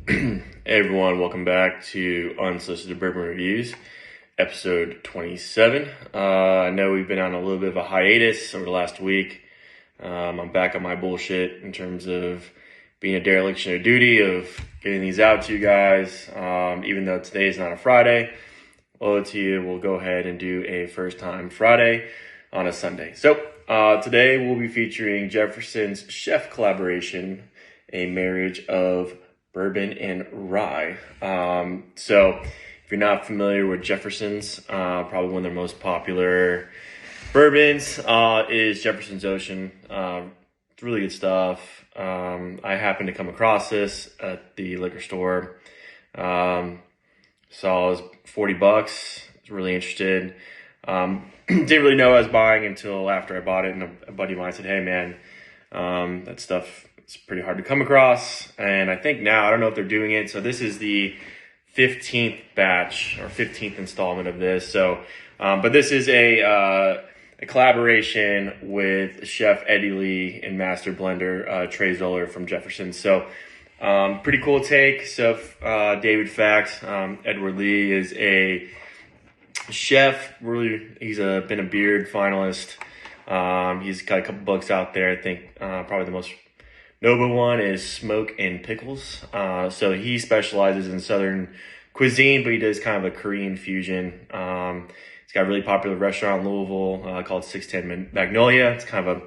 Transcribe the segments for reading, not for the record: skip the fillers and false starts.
Hey everyone, welcome back to Unsolicited Bourbon Reviews, episode 27. I know we've been on a little bit of a hiatus over the last week. I'm back on my bullshit in terms of being a dereliction of duty of getting these out to you guys. Even though today is not a Friday, owe it to you, we'll go ahead and do a first time Friday on a Sunday. So today we'll be featuring Jefferson's chef collaboration, a marriage of bourbon and rye. So if you're not familiar with Jefferson's, probably one of their most popular bourbons is Jefferson's Ocean. It's really good stuff. I happened to come across this at the liquor store. Saw it was $40. Was really interested. Didn't really know what I was buying until after I bought it, and a buddy of mine said, "Hey man, that stuff, it's pretty hard to come across." And I think now, I don't know if they're doing it. So this is the 15th batch or 15th installment of this. So, but this is a collaboration with Chef Eddie Lee and Master Blender Trey Zoller from Jefferson. So, pretty cool take. So, David Fact, Edward Lee is a chef. Really, he's been a Beard finalist. He's got a couple books out there. I think probably the most notable one is Smoke and Pickles. So he specializes in Southern cuisine, but he does kind of a Korean fusion. He's got a really popular restaurant in Louisville called 610 Magnolia. It's kind of a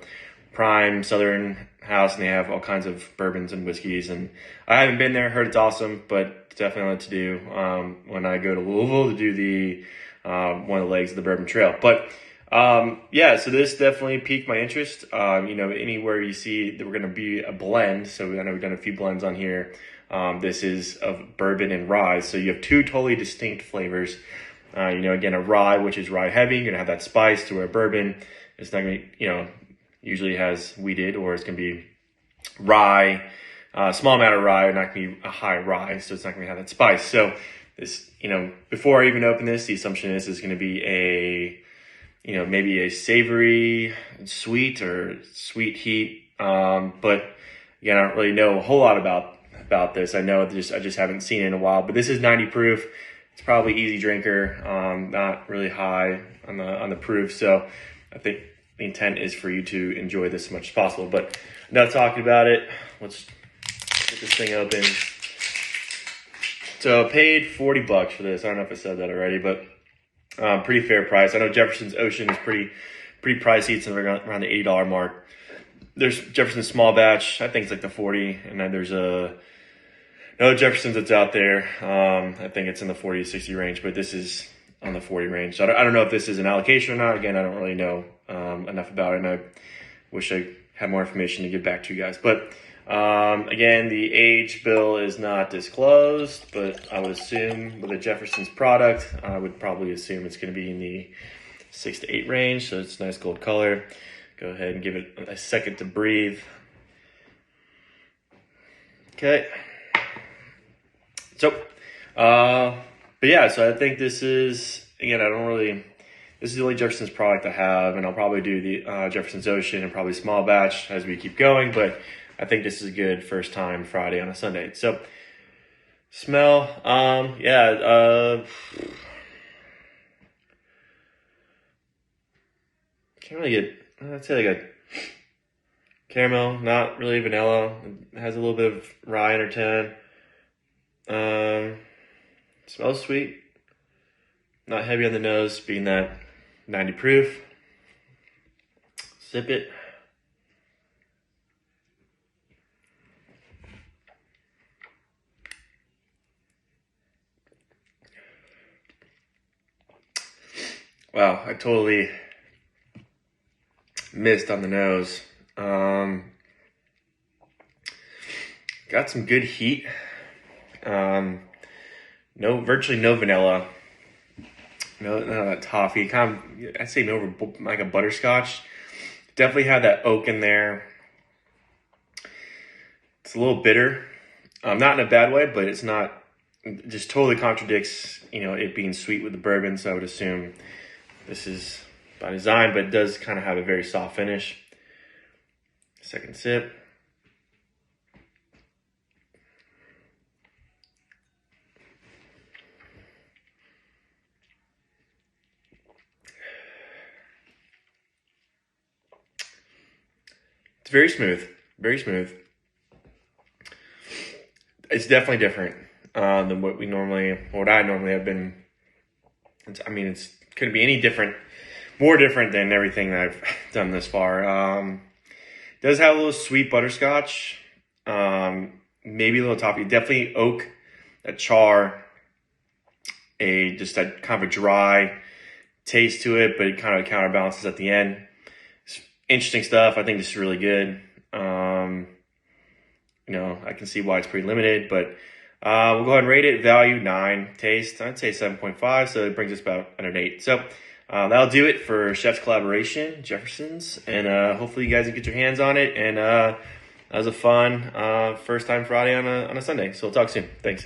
prime Southern house, and they have all kinds of bourbons and whiskeys. And I haven't been there, heard it's awesome, but definitely what to do when I go to Louisville to do the one of the legs of the Bourbon Trail. But yeah, so this definitely piqued my interest. Anywhere you see that we're going to be a blend, so I know we've done a few blends on here. This is of bourbon and rye, so you have two totally distinct flavors. Again, a rye, which is rye heavy, you're going to have that spice, to where bourbon, it's not going to, usually has wheated, or it's going to be rye, small amount of rye, not going to be a high rye, so it's not going to have that spice. So this, before I even open this, the assumption is going to be maybe a savory, sweet, or sweet heat. But again, I don't really know a whole lot about this. I know I just haven't seen it in a while. But this is 90 proof. It's probably easy drinker, not really high on the proof. So I think the intent is for you to enjoy this as much as possible. But enough talking about it. Let's get this thing open. So I paid $40 for this. I don't know if I said that already, but pretty fair price. I know Jefferson's Ocean is pretty pricey. It's around the $80 mark. There's Jefferson's small batch. I think it's like the 40, and then there's another Jefferson's that's out there. I think it's in the 40 to 60 range, but this is on the 40 range. So I don't know if this is an allocation or not. Again, I don't really know enough about it, and I wish I had more information to give back to you guys. But again, the age bill is not disclosed, but I would assume with a Jefferson's product, I would probably assume it's going to be in the 6 to 8 range. So it's a nice gold color. Go ahead and give it a second to breathe. Okay. So, but yeah, so I think this is, again, this is the only Jefferson's product I have, and I'll probably do the Jefferson's Ocean and probably small batch as we keep going, but I think this is a good first time Friday on a Sunday. So, smell, can't really get, I'd say like a caramel, not really vanilla. It has a little bit of rye undertone. Smells sweet, not heavy on the nose, being that 90 proof. Sip it. Wow, I totally missed on the nose. Got some good heat. Virtually no vanilla. No toffee. Kind of, I'd say more like a butterscotch. Definitely had that oak in there. It's a little bitter. Not in a bad way, but it's not. It just totally contradicts, it being sweet with the bourbon. So I would assume this is by design, but it does kind of have a very soft finish. Second sip. very smooth, very smooth. It's definitely different than what I normally have been. It's couldn't be any different, more different than everything that I've done this far. Does have a little sweet butterscotch, maybe a little toffee, definitely oak, a char, just that kind of a dry taste to it, but it kind of counterbalances at the end. It's interesting stuff. I think this is really good. I can see why it's pretty limited, but we'll go ahead and rate it. Value 9, taste I'd say 7.5, so it brings us about an 8. So that'll do it for Chef's Collaboration, Jefferson's, and hopefully you guys can get your hands on it. And that was a fun first time Friday on a Sunday. So we'll talk soon. Thanks.